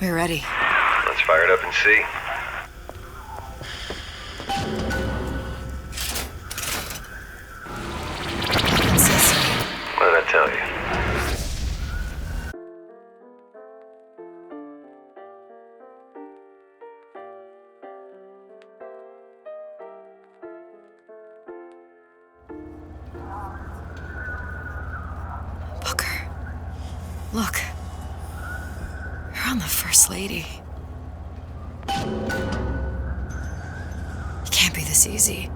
We're ready. Let's fire it up and see. What did I tell you? Booker. Look. You're on the First Lady. It can't be this easy.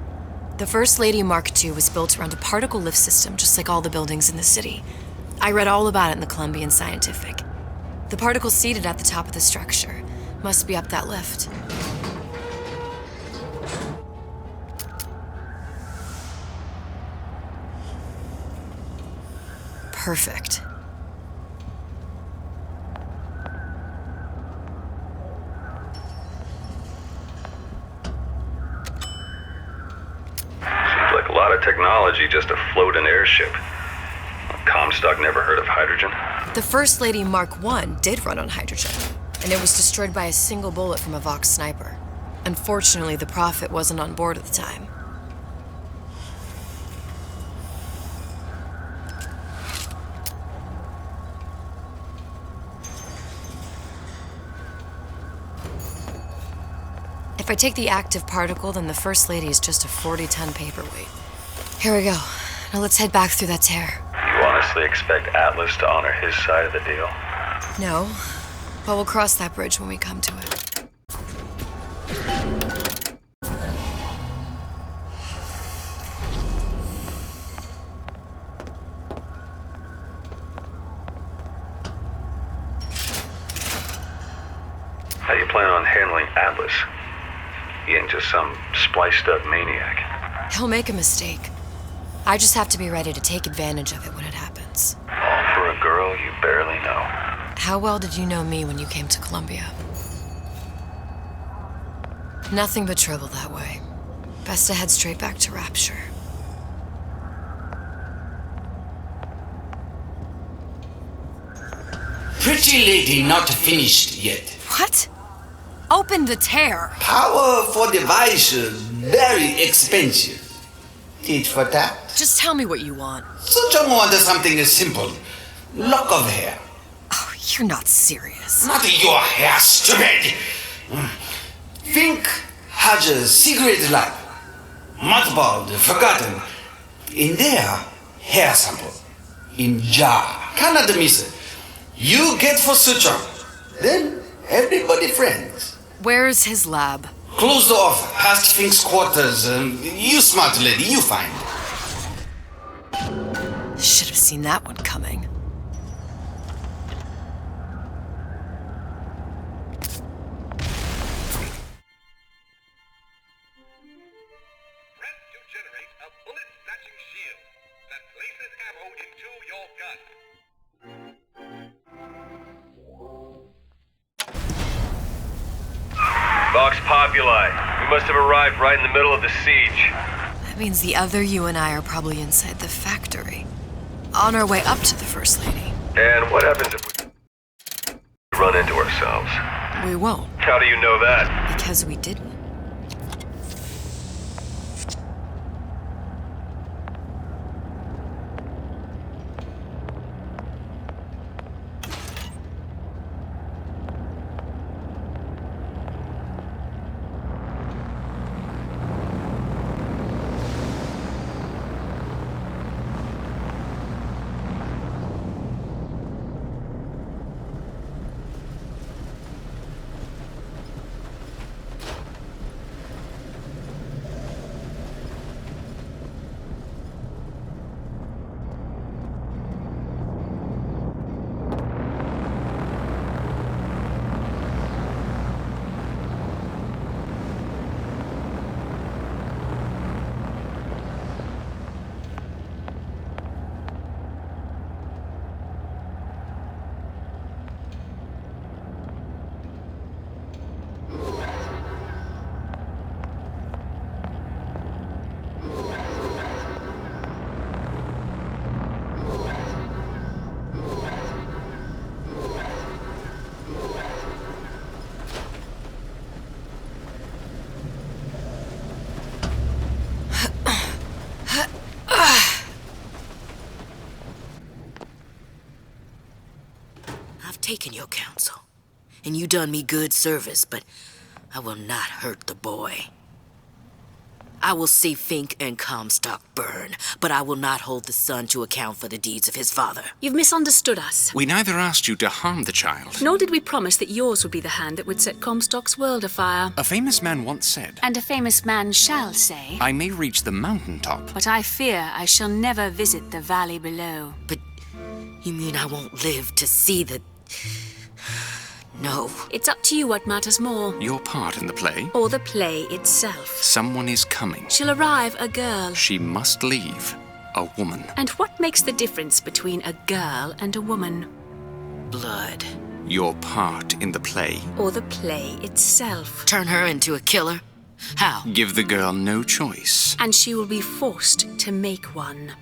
The First Lady Mark II was built around a particle lift system, just like all the buildings in the city. I read all about it in the Columbian Scientific. The particles seated at the top of the structure must be up that lift. Perfect. A lot of technology just to float an airship. Comstock never heard of hydrogen. The First Lady Mark I did run on hydrogen, and it was destroyed by a single bullet from a Vox sniper. Unfortunately, the Prophet wasn't on board at the time. If I take the active particle, then the First Lady is just a 40-ton paperweight. Here we go. Now let's head back through that tear. You honestly expect Atlas to honor his side of the deal? No, but we'll cross that bridge when we come to it. How you plan on handling Atlas? He ain't just some spliced-up maniac. He'll make a mistake. I just have to be ready to take advantage of it when it happens. All for a girl you barely know. How well did you know me when you came to Columbia? Nothing but trouble that way. Best to head straight back to Rapture. Pretty lady not finished yet. What? Open the tear. Power for device, very expensive. Tit for tat. Just tell me what you want. Such a wonder something is simple. Lock of hair. Oh, you're not serious. Not your hair, stupid! Think has a cigarette light. Mothballed, forgotten. In there, hair sample. In jar. Cannot miss it. You get for suture. Then everybody friends. Where's his lab? Closed off, past Fink's quarters. You smart lady, you find. Should have seen that one coming. Press to generate a bullet-snatching shield that places ammo into your gun. Vox Populi. We must have arrived right in the middle of the siege. That means the other you and I are probably inside the factory. On our way up to the First Lady. And what happens if we run into ourselves? We won't, How do you know that? because we didn't. taken your counsel, and you done me good service, but I will not hurt the boy. I will see Fink and Comstock burn, but I will not hold the son to account for the deeds of his father. You've misunderstood us. We neither asked you to harm the child. Nor did we promise that yours would be the hand that would set Comstock's world afire. A famous man once said, And a famous man shall say, I may reach the mountaintop. but I fear I shall never visit the valley below. But you mean I won't live to see the... No. It's up to you what matters more. Your part in the play? Or the play itself. Someone is coming. She'll arrive a girl. She must leave. A woman. And what makes the difference between a girl and a woman? Blood. Your part in the play. Or the play itself. Turn her into a killer? How? Give the girl no choice. And she will be forced to make one.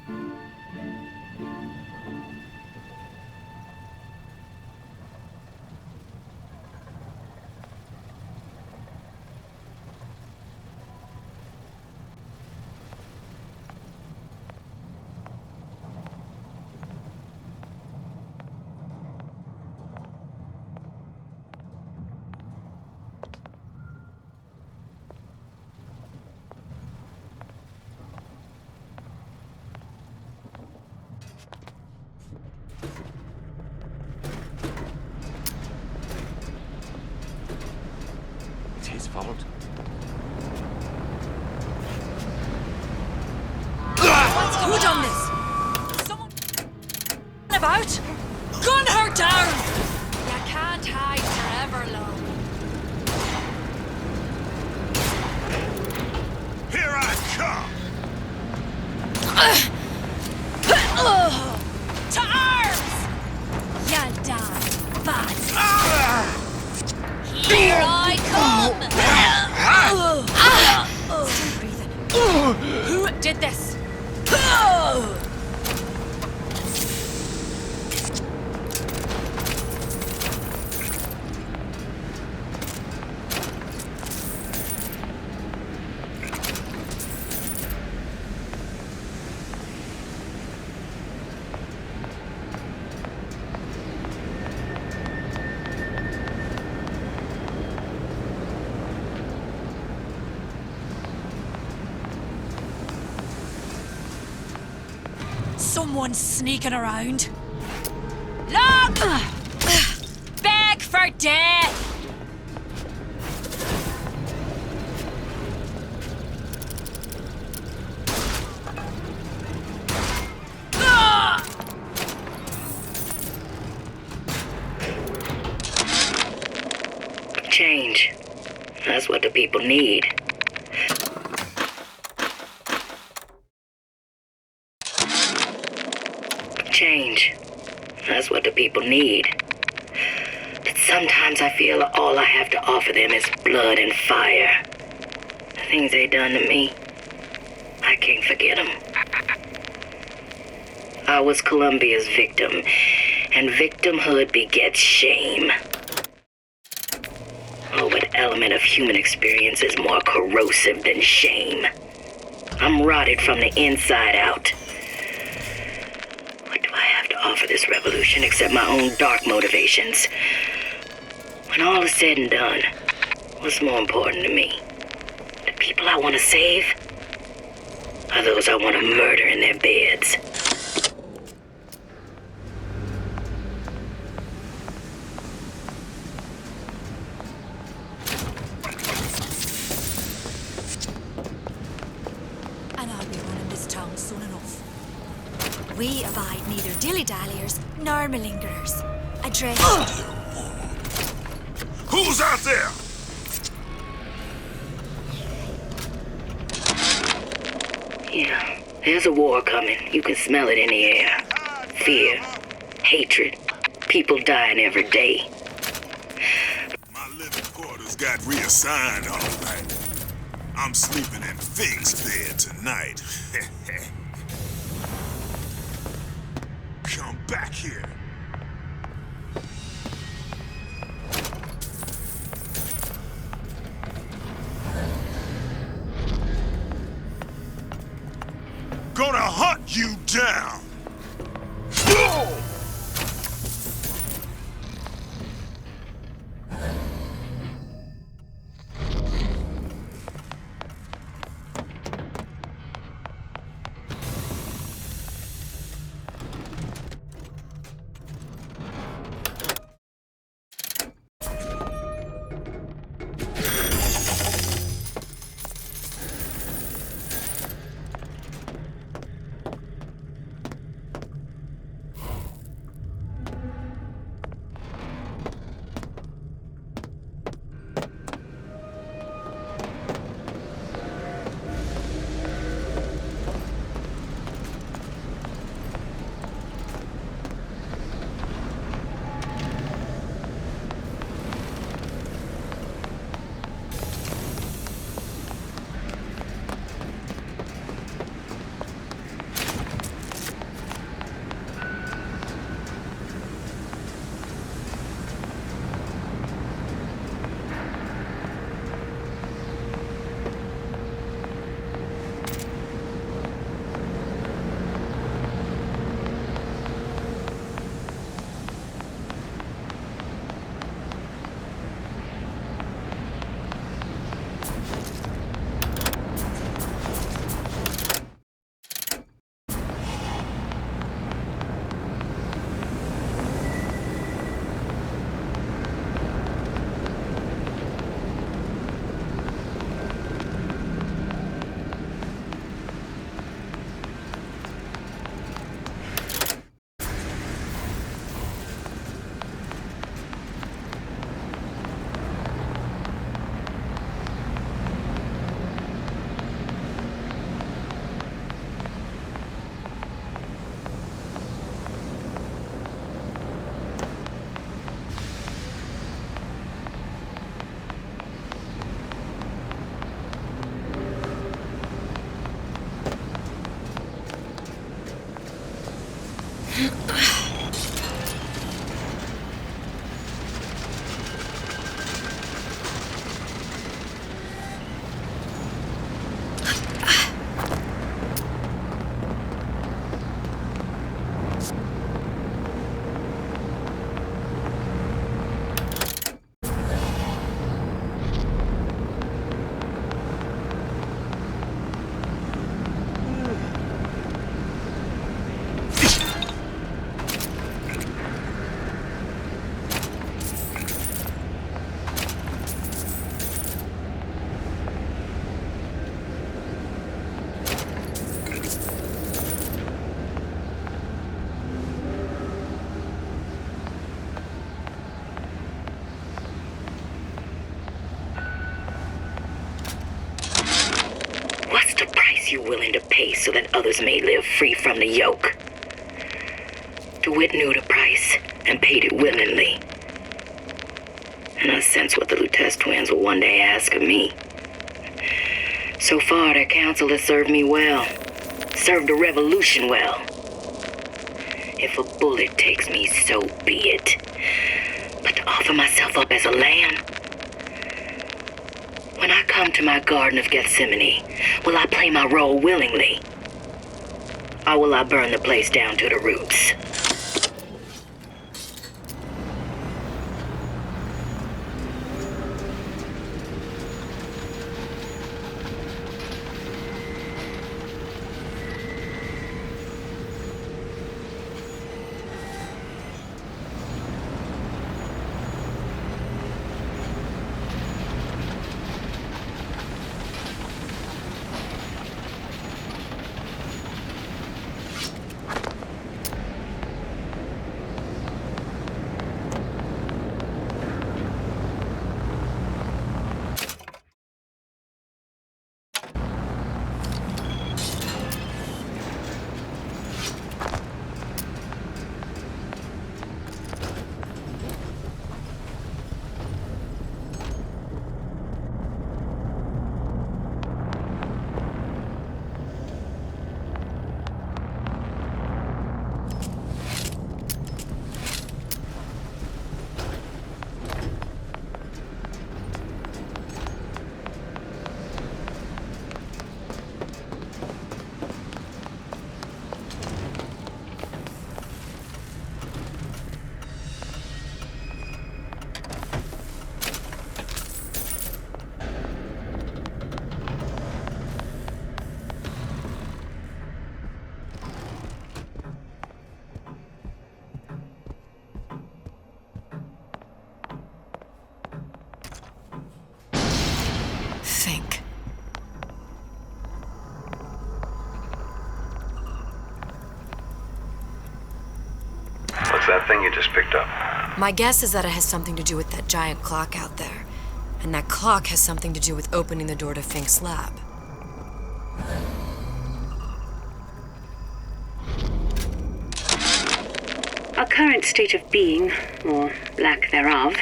It's his fault. Who done this? Someone about? Gun her down! You can't hide forever long. Here I come! To arms! You die, fast. Here I come! Still breathing. Who did this? Someone's sneaking around. Look! Beg for death! Change. That's what the people need. Change. That's what the people need. But sometimes I feel all I have to offer them is blood and fire. The things they done to me, I can't forget them. I was Columbia's victim, and victimhood begets shame. Oh, what element of human experience is more corrosive than shame? I'm rotted from the inside out. What do I have to offer this revolution except my own dark motivations? When all is said and done, what's more important to me? The people I want to save? Or those I want to murder in their beds? And I'll be running this town soon enough. We abide neither dilly-dalliers nor malingerers. Address... Who's out there? Yeah, there's a war coming. You can smell it in the air. Fear, hatred, people dying every day. My living quarters got reassigned, all right. I'm sleeping in Fink's bed tonight. Come back here. Gonna hunt you down. case so that others may live free from the yoke. DeWitt knew the price and paid it willingly. And I sense what the Lutez twins will one day ask of me. So far, their counsel has served me well. Served the revolution well. If a bullet takes me, so be it. But to offer myself up as a lamb? When I come to my Garden of Gethsemane, will I play my role willingly? Or will I burn the place down to the roots? Think. What's that thing you just picked up? My guess is that it has something to do with that giant clock out there. And that clock has something to do with opening the door to Fink's lab. Our current state of being, or lack thereof,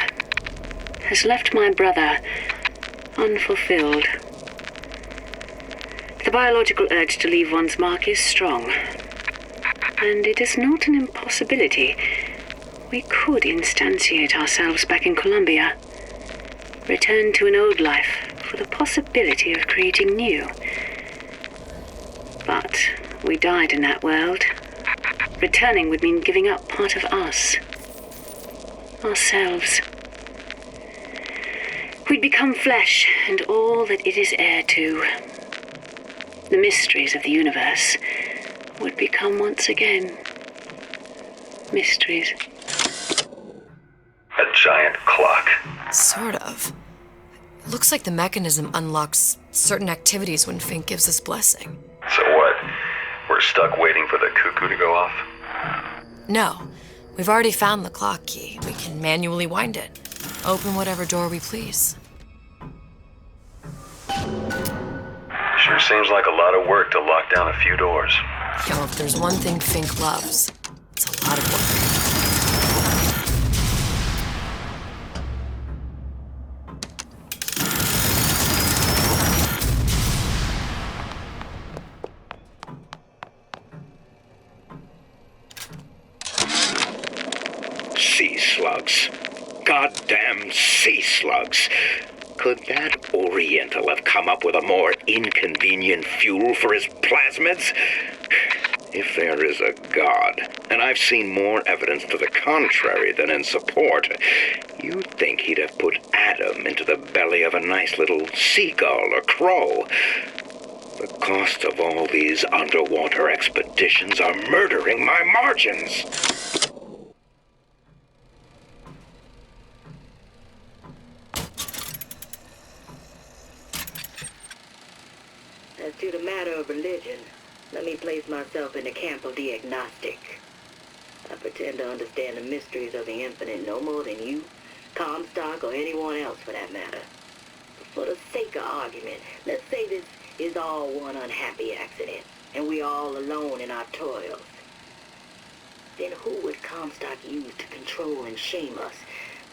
has left my brother unfulfilled. The biological urge to leave one's mark is strong, and it is not an impossibility. We could instantiate ourselves back in Columbia, return to an old life for the possibility of creating new. But we died in that world. Returning would mean giving up part of us, ourselves. We'd become flesh and all that it is heir to. The mysteries of the universe would become once again mysteries. A giant clock. Sort of. Looks like the mechanism unlocks certain activities when Fink gives his blessing. So what? We're stuck waiting for the cuckoo to go off? No. We've already found the clock key. We can manually wind it. Open whatever door we please. Sure seems like a lot of work to lock down a few doors. Yo, if there's one thing Fink loves, it's a lot of work. Sea slugs. Goddamn sea slugs. Could that Oriental have come up with a more inconvenient fuel for his plasmids? If there is a God, and I've seen more evidence to the contrary than in support, you'd think he'd have put Adam into the belly of a nice little seagull or crow. The cost of all these underwater expeditions are murdering my margins. As to the matter of religion, let me place myself in the camp of the agnostic. I pretend to understand the mysteries of the infinite no more than you, Comstock, or anyone else for that matter. But for the sake of argument, let's say this is all one unhappy accident. and we all alone in our toils, then who would Comstock use to control and shame us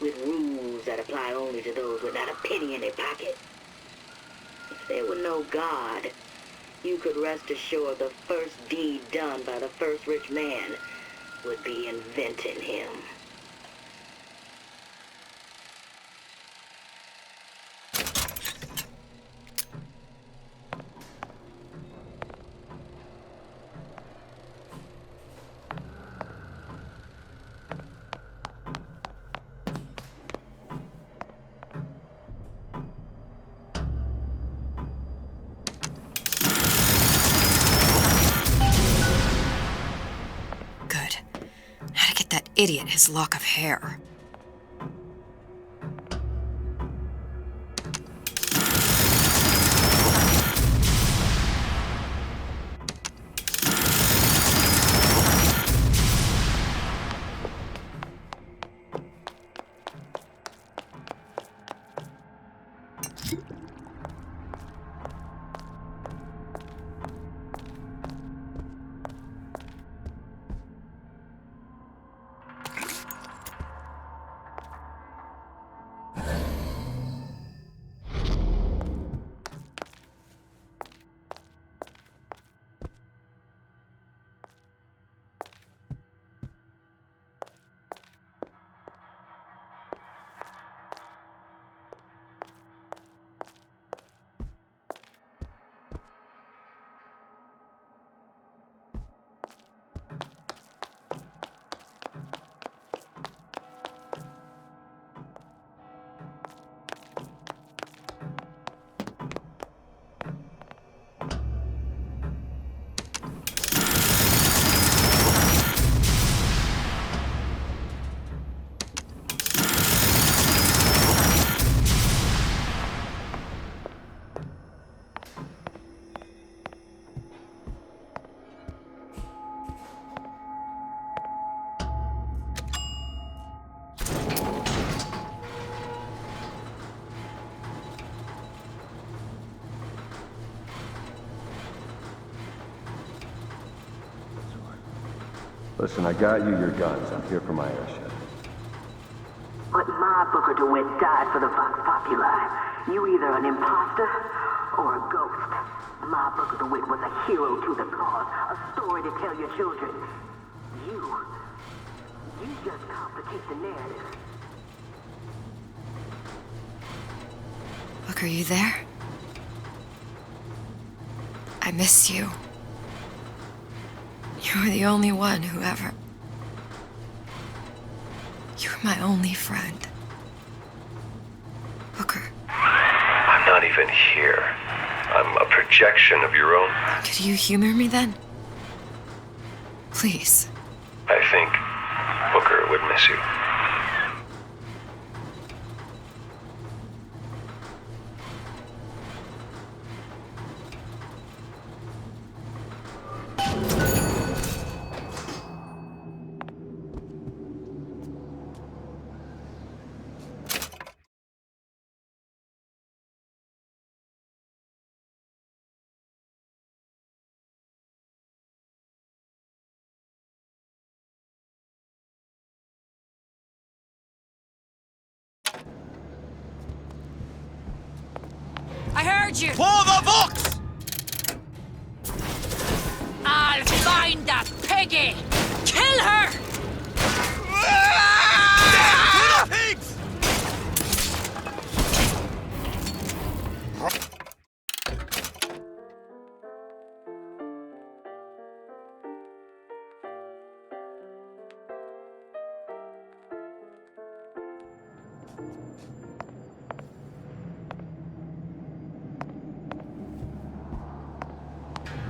with rules that apply only to those with not a penny in their pocket? If there were no God, you could rest assured the first deed done by the first rich man would be inventing him. Good. How to get that idiot his lock of hair. Listen, I got you your guns. I'm here for my airship. But my Booker DeWitt died for the Vox Populi. You either an imposter or a ghost. My Booker DeWitt was a hero to the cause, a story to tell your children. You just complicate the narrative. Look, are you there? I miss you. You were the only one who ever... You were my only friend. Booker. I'm not even here. I'm a projection of your own. Could you humor me then? Please. I think Booker would miss you. I heard you! For the Vox! I'll find that piggy! Kill her! Death to the pigs!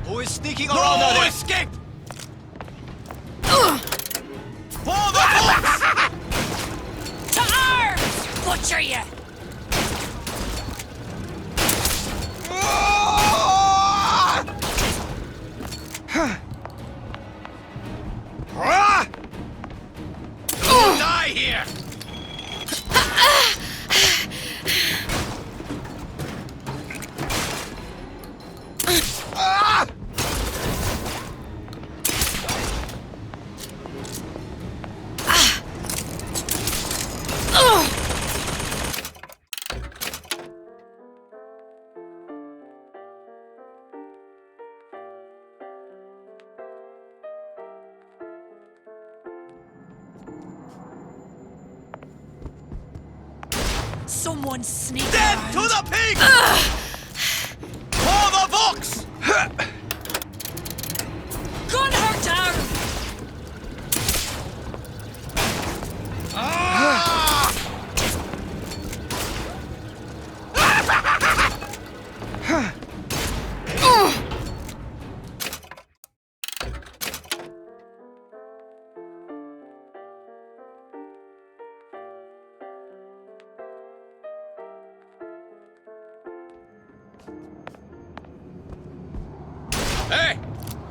Who is sneaking around out there? Escape! For the Vox! To arms! Butcher you! Die here! Someone sneak Dead around. to the pig! For the Vox! Gun her down! Hey!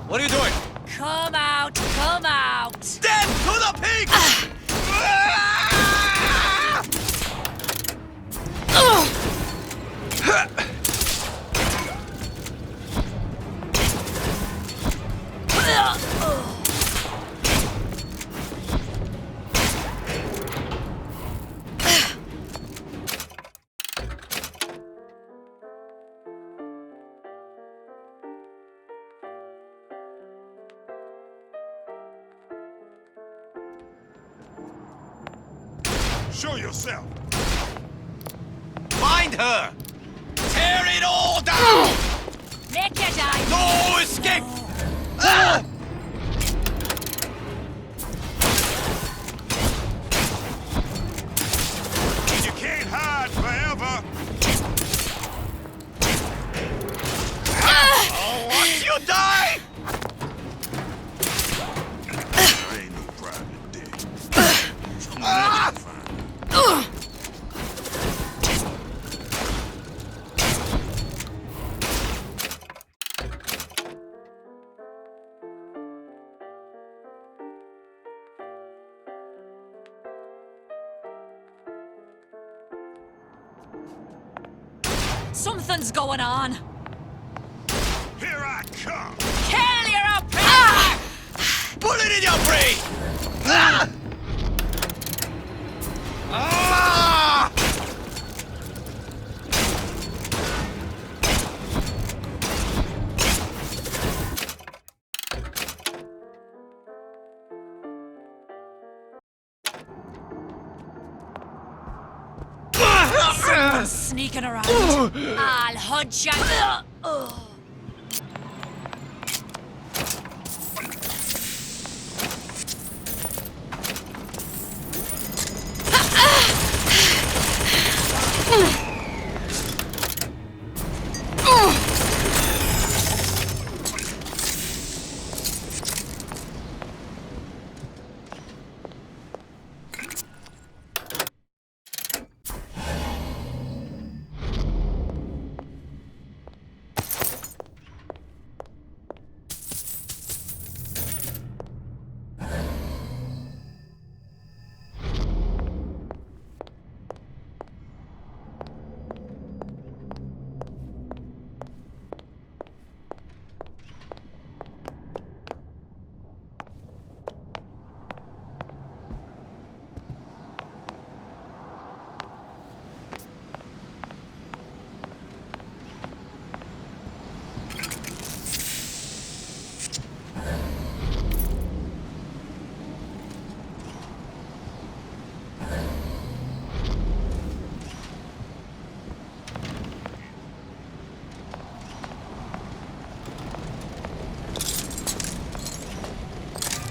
What are you doing? Come out, come out! Dead to the pig! Show yourself. Find her! Tear it all down! Make it die! No escape! Ah! You can't hide forever. I'll watch you die! There ain't no private dick. You'll never find it. Something's going on. Here I come. Kill your oppressor! Bullet in your brain! Ah! Ah! Someone's sneaking around. I'll hunt you.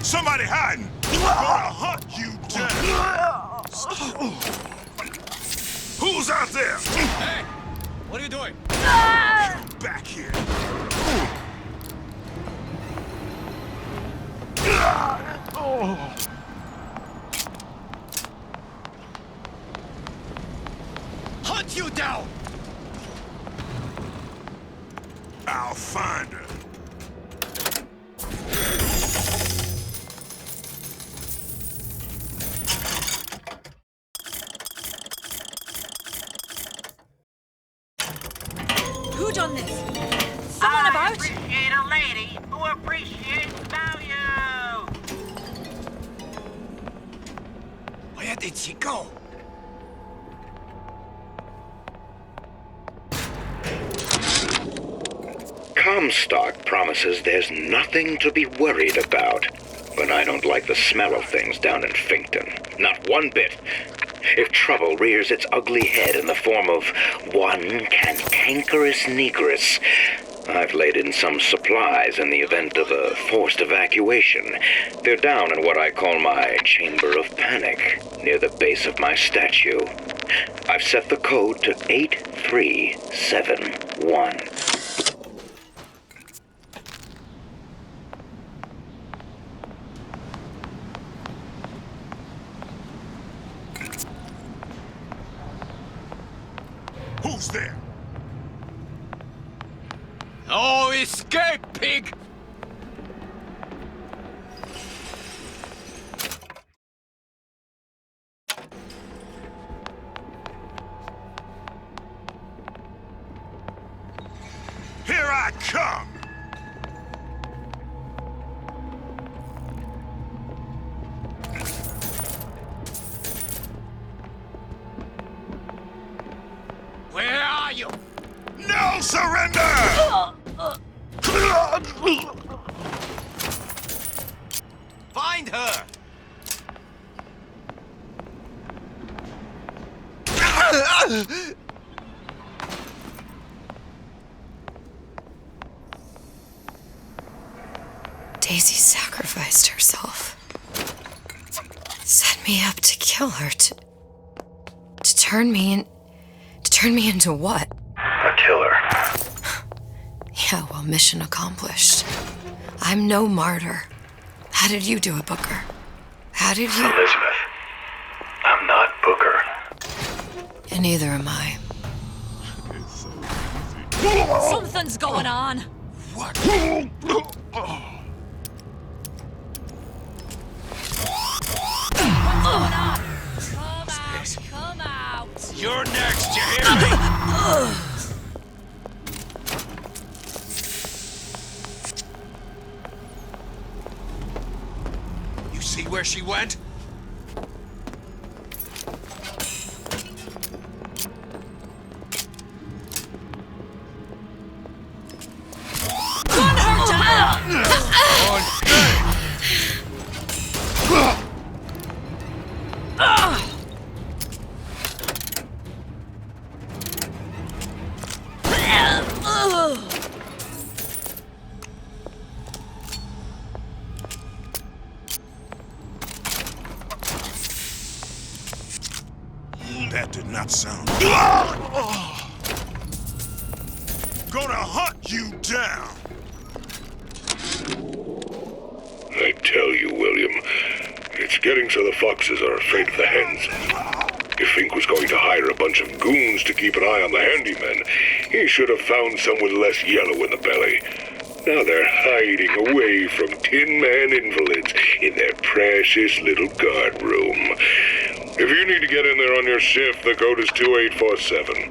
Somebody hiding. Gonna hunt you down. Who's out there? Hey! What are you doing? Come back here. Hunt you down! I'll find her. Who done this? Someone about? Appreciate a lady who appreciates value. Where did she go? Comstock promises there's nothing to be worried about. But I don't like the smell of things down in Finkton. Not one bit. if trouble rears its ugly head in the form of one cantankerous negress, I've laid in some supplies in the event of a forced evacuation. They're down in what I call my chamber of panic, near the base of my statue. I've set the code to 8371. Who's there? No escape, pig! Here I come! Where are you? No surrender! Find her! Daisy sacrificed herself. Set me up to kill her, to turn me into what? A killer. Yeah, well, mission accomplished. I'm no martyr. How did you do it, Booker? How did you... Elizabeth, I'm not Booker. And neither am I. Something's going on. What? What's going on? Come out. You're next, you hear me? You see where she went? Gun her down! That did not sound. Gonna hunt you down! I tell you, William, it's getting so the foxes are afraid of the hens. If Fink was going to hire a bunch of goons to keep an eye on the handyman, he should have found some with less yellow in the belly. Now they're hiding away from Tin Man invalids in their precious little guard room. If you need to get in there on your shift, the code is 2847.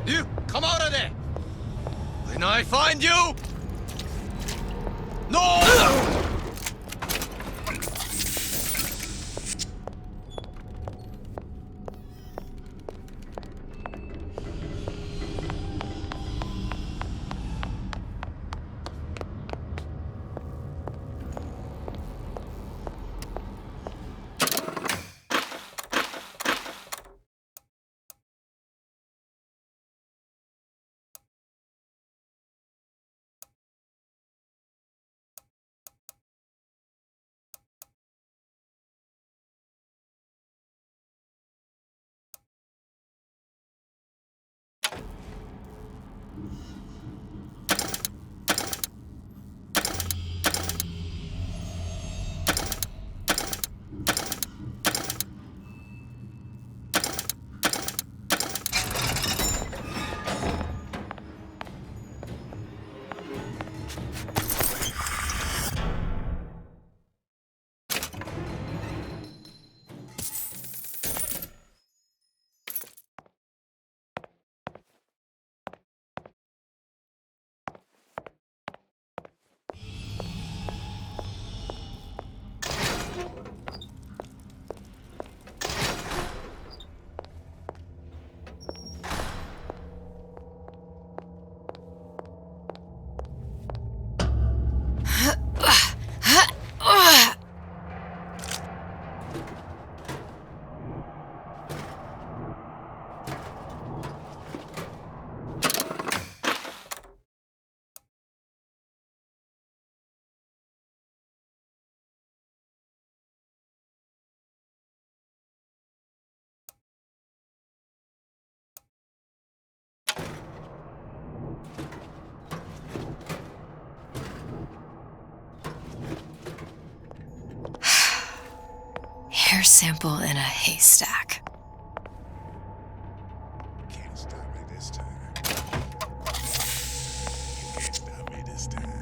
You, come out of there! When I find you... No! hair sample in a haystack. Can't stop me this time. You can't stop me this time.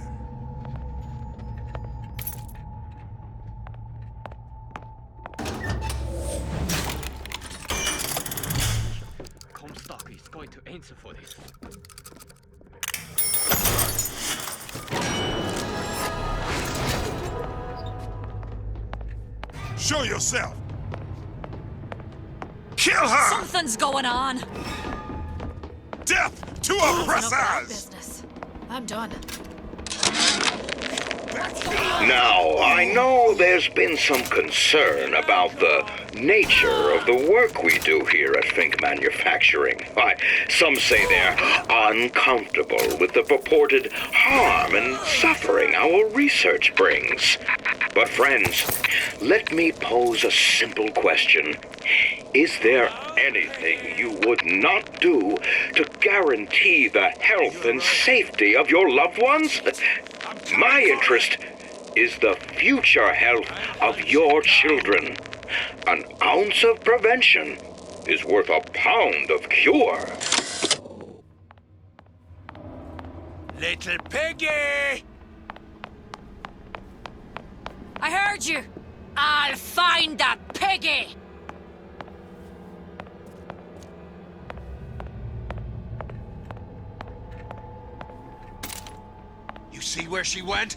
Comstock is going to answer for this. Show yourself! Kill her! Something's going on. Death to Enough of that oppressors! business. I'm done. Now, I know there's been some concern about the nature of the work we do here at Fink Manufacturing. Why, some say they're uncomfortable with the purported harm and suffering our research brings. But friends, let me pose a simple question. Is there anything you would not do to guarantee the health and safety of your loved ones? My interest is the future health of your children. An ounce of prevention is worth a pound of cure. Little piggy! I heard you. I'll find that piggy. You see where she went?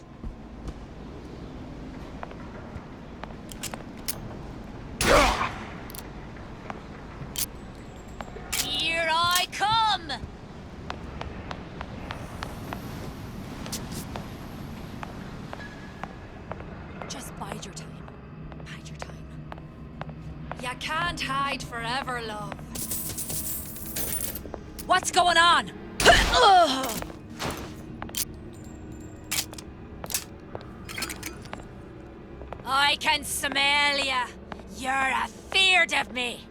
Here I come. Just bide your time. Bide your time. You can't hide forever, love. What's going on? I can smell ya. You're afeard of me.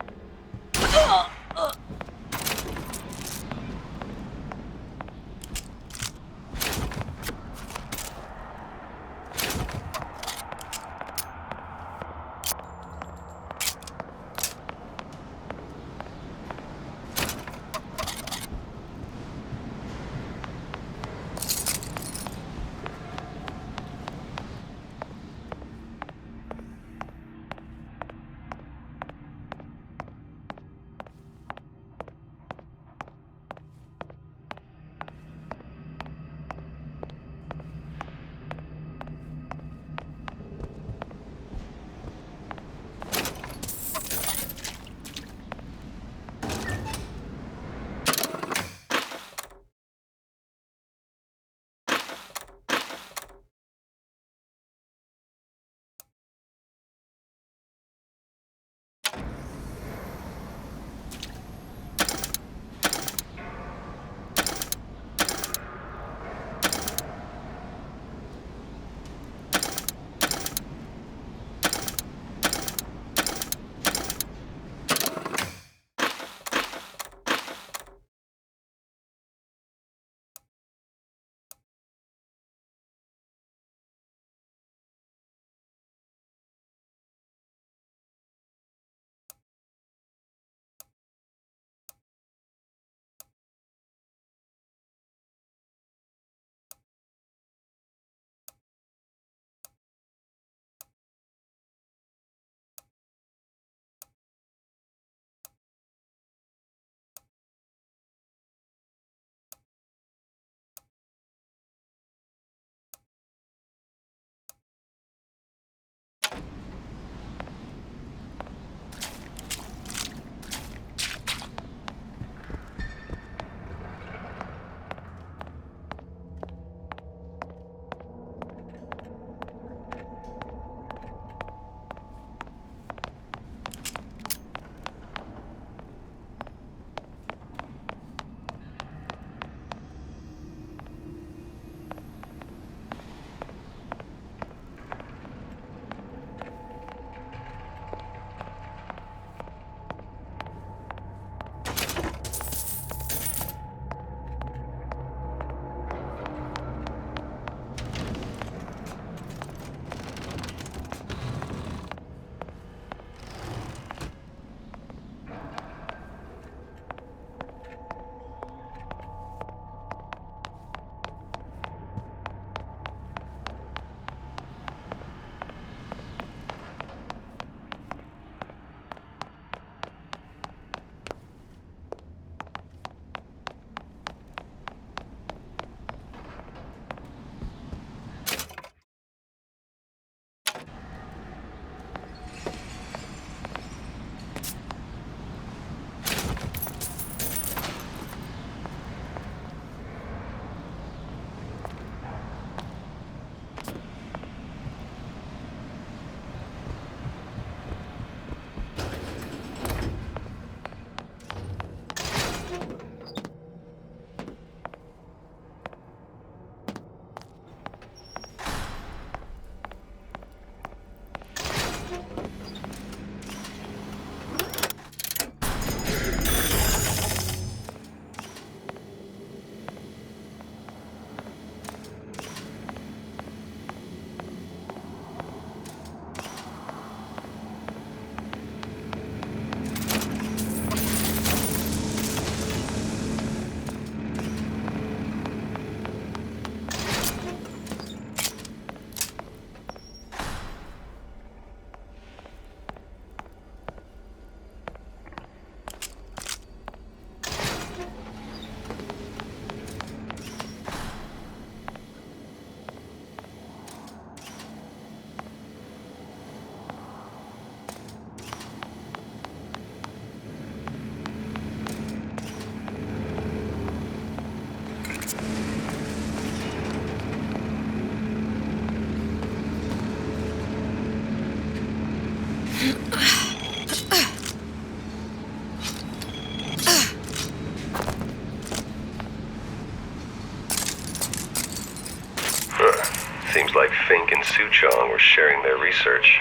Seems like Fink and Suchong were sharing their research.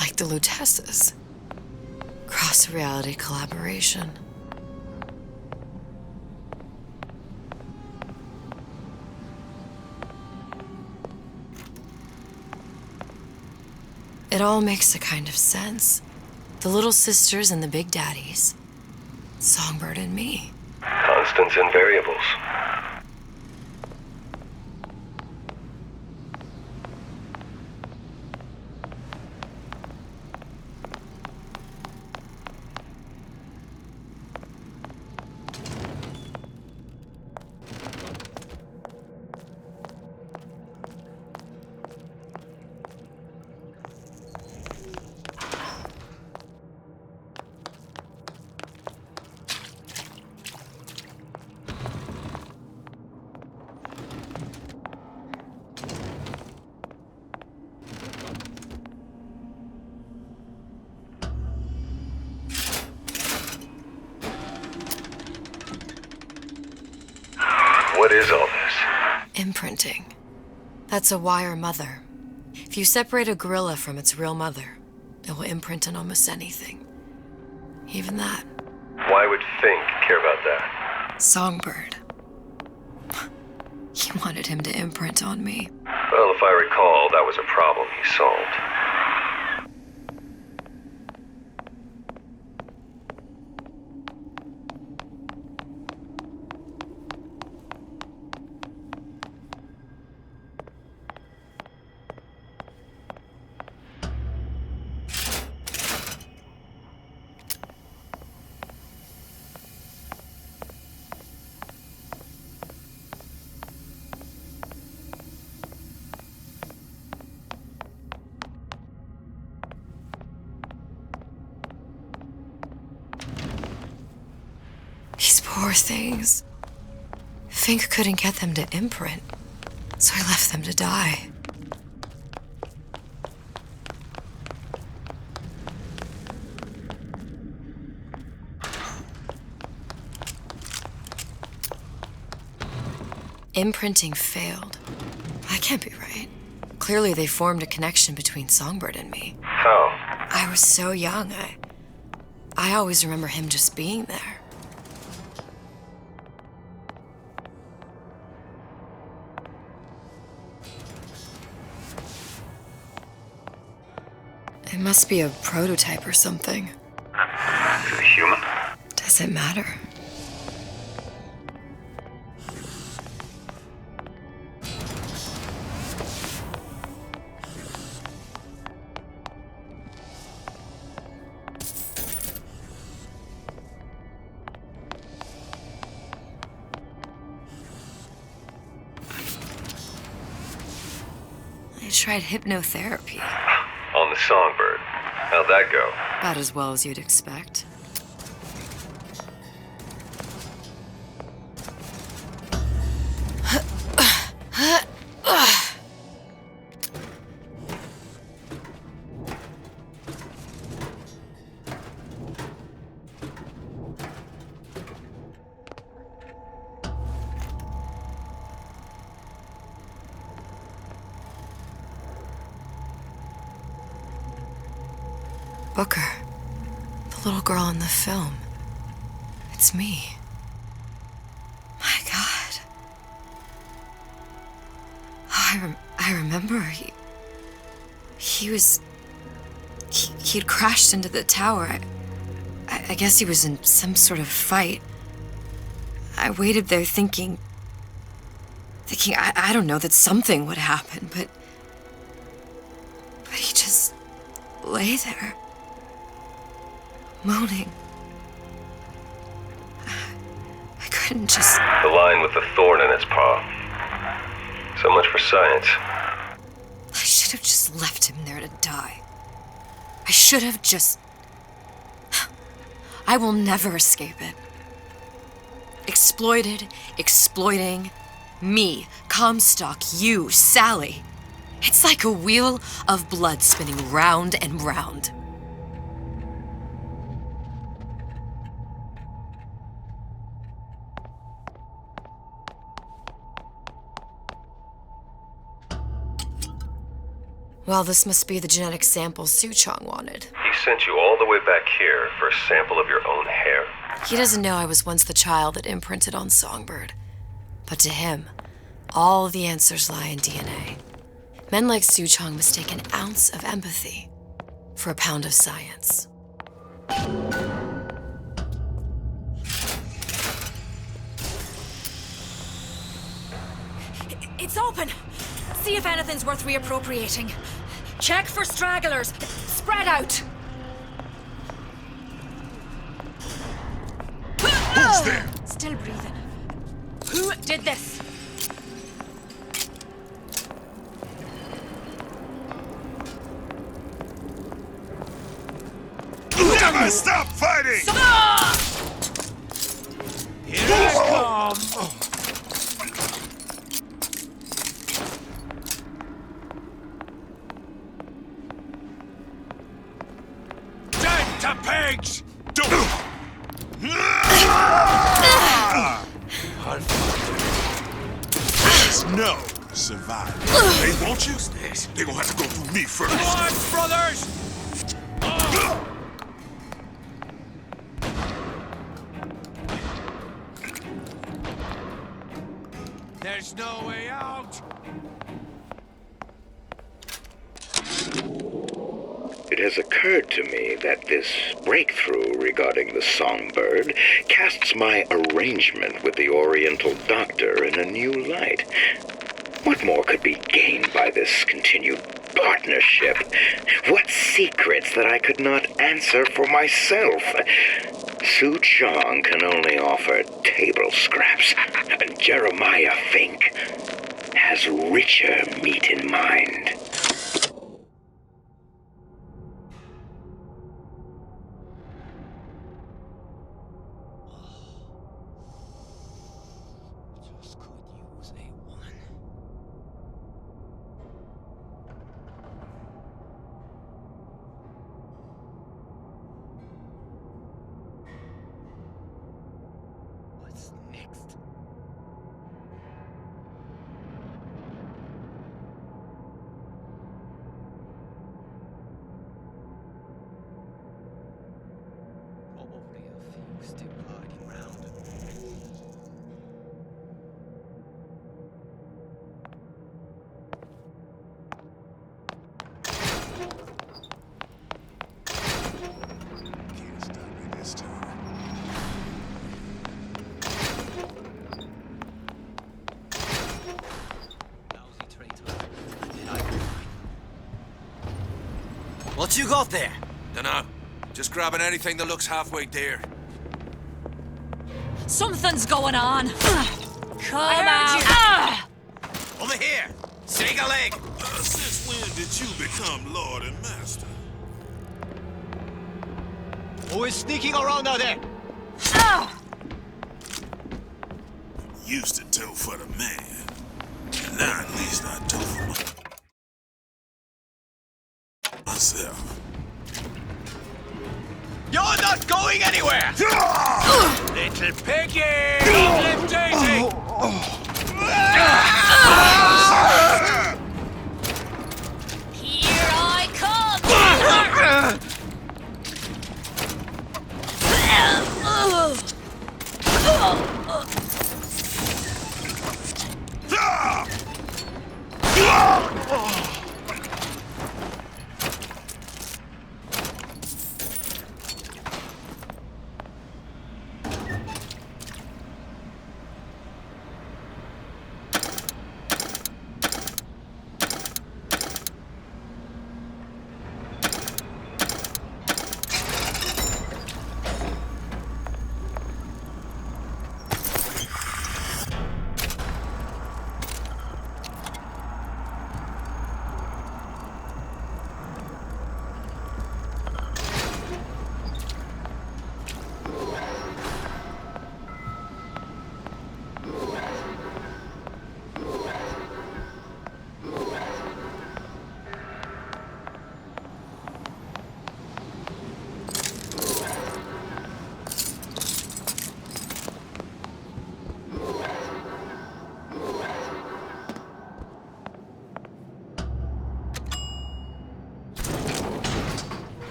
Like the Lutesses. Cross-reality collaboration. It all makes a kind of sense. The little sisters and the big daddies. Songbird and me. Constants and variables. What is all this? Imprinting. That's a wire mother. If you separate a gorilla from its real mother, it will imprint on almost anything. Even that. Why would Fink care about that? Songbird. He wanted him to imprint on me. Well, if I recall, that was a problem he solved. These poor things. Fink couldn't get them to imprint, so I left them to die. Imprinting failed. That can't be right. Clearly they formed a connection between Songbird and me. How? I was so young, I always remember him just being there. It must be a prototype or something. Is it human? Does it matter? I tried hypnotherapy. On the Songbird. How'd that go? About as well as you'd expect. Booker, the little girl in the film. It's me. My God. Oh, I remember he'd crashed into the tower. I guess he was in some sort of fight. I waited there thinking I don't know, that something would happen, but he just lay there. Moaning. I couldn't just... The line with the thorn in its paw. So much for science. I should have just left him there to die. I should have just... I will never escape it. Exploited, exploiting, me, Comstock, you, Sally. It's like a wheel of blood spinning round and round. Well, this must be the genetic sample Suchong wanted. He sent you all the way back here for a sample of your own hair? He doesn't know I was once the child that imprinted on Songbird. But to him, all of the answers lie in DNA. Men like Suchong mistake an ounce of empathy for a pound of science. It's open! See if anything's worth reappropriating. Check for stragglers. Spread out! Who's there? Still breathing. Who did this? Never stop fighting! Here I come! Dead to pigs! There's no survivor. They want you? They gonna have to go through me first. Come on, brothers! There's no way out! It has occurred to me that this breakthrough regarding the songbird casts my arrangement with the Oriental Doctor in a new light. What more could be gained by this continued partnership? What secrets that I could not answer for myself? Suchong can only offer table scraps, and Jeremiah Fink has richer meat in mind. What you got there? Dunno. Just grabbing anything that looks halfway there. Something's going on. Come out! Over here! Shake a leg! Since when did you become Lord and Master? Who is sneaking around out there? Used to do for the man. And now at least I do for myself. You're not going anywhere! Little piggy! Don't live Daisy! Here I come!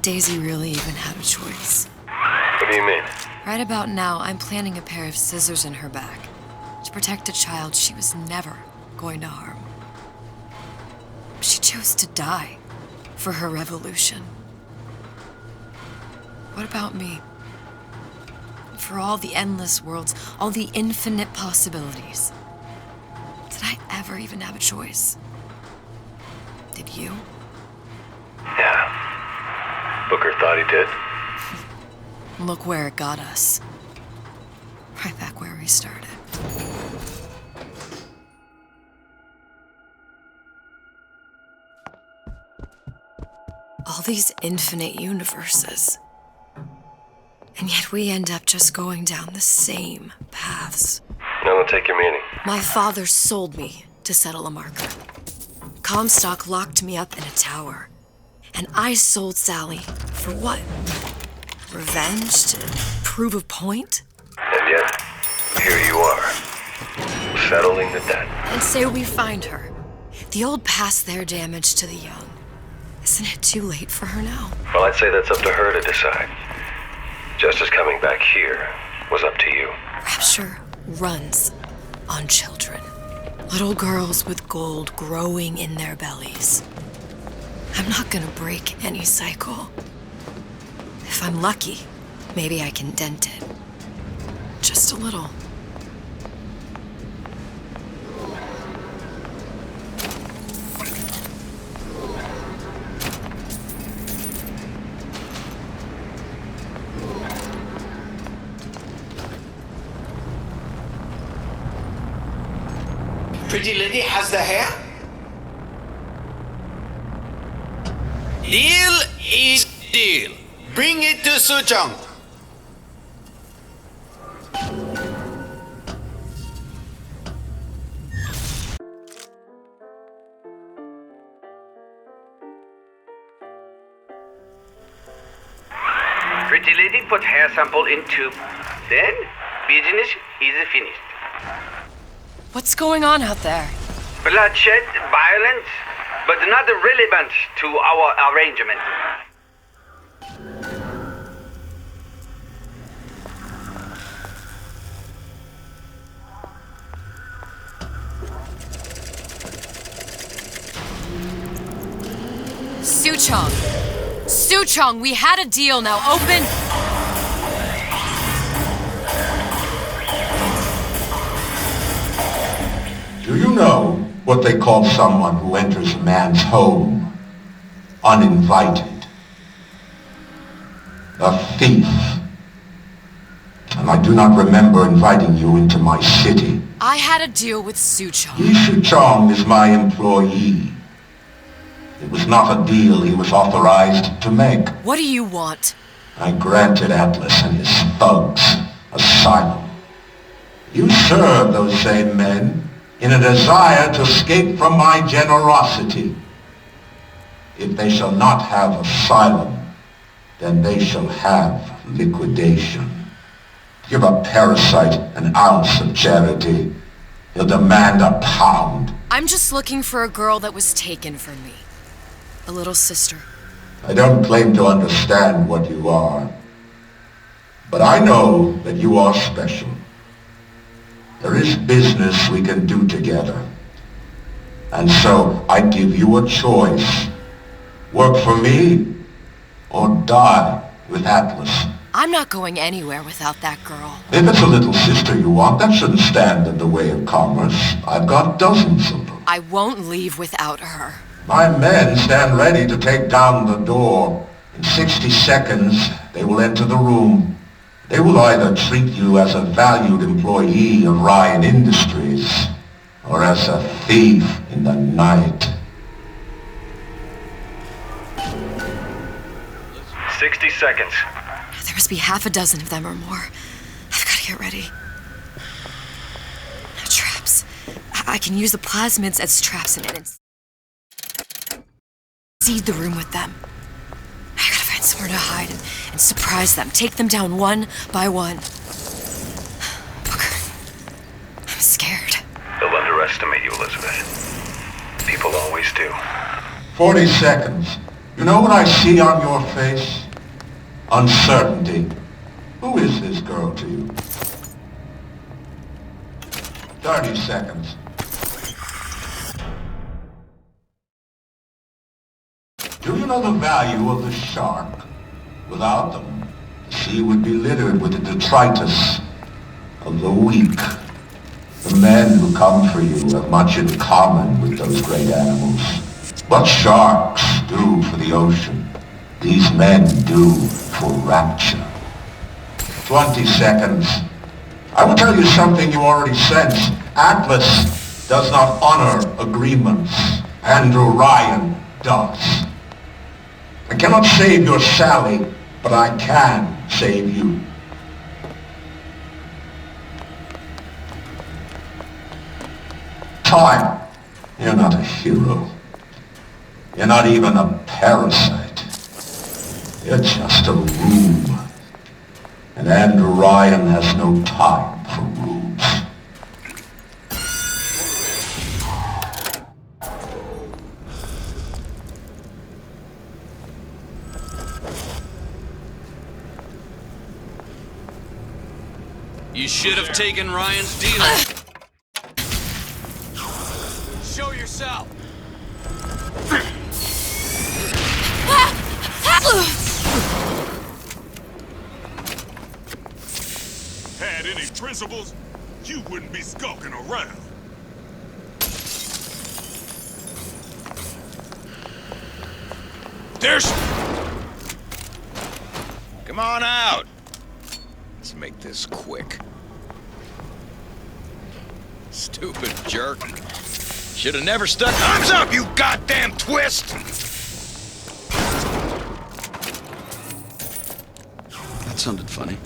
Daisy really even had a choice. What do you mean? Right about now, I'm planting a pair of scissors in her back to protect a child she was never going to harm. She chose to die for her revolution. What about me? For all the endless worlds, all the infinite possibilities. Did I ever even have a choice? Did you? Yeah. Booker thought he did. Look where it got us. Right back where we started. All these infinite universes. And yet we end up just going down the same paths. I don't take your meaning. My father sold me to settle a marker. Comstock locked me up in a tower. And I sold Sally for what? Revenge? To prove a point? And yet, here you are, settling the debt. And say we find her. The old past their damage to the young. Isn't it too late for her now? Well, I'd say that's up to her to decide. Justice coming back here was up to you. Rapture runs on children. Little girls with gold growing in their bellies. I'm not gonna break any cycle. If I'm lucky, maybe I can dent it. Just a little. Pretty lady has the hair? Deal is deal. Bring it to Suchong. Pretty lady put hair sample in tube. Then, business is finished. What's going on out there? Bloodshed, violence, but not relevant to our arrangement. Suchong! Suchong, we had a deal, now open! Do you know what they call someone who enters a man's home uninvited? A thief. And I do not remember inviting you into my city. I had a deal with Suchong. Yi Suchong is my employee. It was not a deal he was authorized to make. What do you want? I granted Atlas and his thugs asylum. You serve those same men in a desire to escape from my generosity. If they shall not have asylum, then they shall have liquidation. Give a parasite an ounce of charity, he'll demand a pound. I'm just looking for a girl that was taken from me. A little sister. I don't claim to understand what you are, but I know that you are special. There is business we can do together. And so I give you a choice. Work for me, or die with Atlas. I'm not going anywhere without that girl. If it's a little sister you want, that shouldn't stand in the way of commerce. I've got dozens of them. I won't leave without her. My men stand ready to take down the door. In 60 seconds, they will enter the room. They will either treat you as a valued employee of Ryan Industries, or as a thief in the night. 60 seconds. There must be half a dozen of them or more. I've got to get ready. Traps. I can use the plasmids as traps in it and seed the room with them. I gotta find somewhere to hide and surprise them. Take them down one by one. Booker, I'm scared. They'll underestimate you, Elizabeth. People always do. 40 seconds. You know what I see on your face? Uncertainty. Who is this girl to you? 30 seconds. Do you know the value of the shark? Without them, the sea would be littered with the detritus of the weak. The men who come for you have much in common with those great animals. What sharks do for the ocean, these men do for rapture. 20 seconds. I will tell you something you already sense. Atlas does not honor agreements. Andrew Ryan does. I cannot save your Sally, but I can save you. Time. You're not a hero. You're not even a parasite. You're just a rube. And Andrew Ryan has no time for rubes. You should have taken Ryan's deal. Show yourself. Had any principles, you wouldn't be skulking around. There's... Come on out. Let's make this quick. Stupid jerk. Should have never stuck arms up, you goddamn twist! That sounded funny.